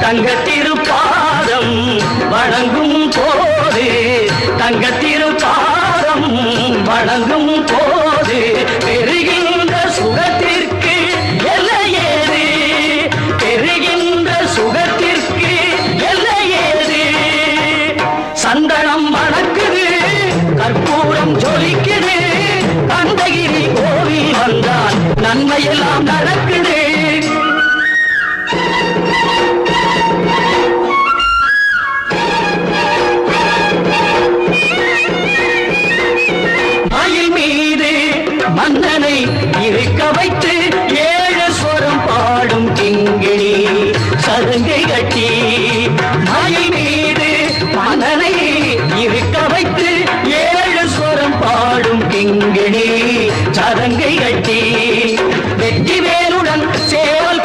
தங்கத்திருப்பாதம் வணங்கும் போது தங்கத்திருப்பாதம் வணங்கும் போது பெறுகின்ற சுகத்திற்கு எல்லையேது பெறுகின்ற சுகத்திற்கு எல்லையேது சந்தனம் மணக்குது கற்பூரம் ஜொலிக்குது கந்தகிரி கோவில் வந்தால் நன்மையெல்லாம் நடக்குது மன்னனை இருக்க வைத்து ஏழு ஸ்வரம் பாடும் கிங்கிணி சதங்கை கட்டி மயில் மீது மன்னனை இருக்க வைத்து ஏழு ஸ்வரம் பாடும் கிங்கிணி சதங்கை கட்டி வெற்றி வேலுடன் சேவல்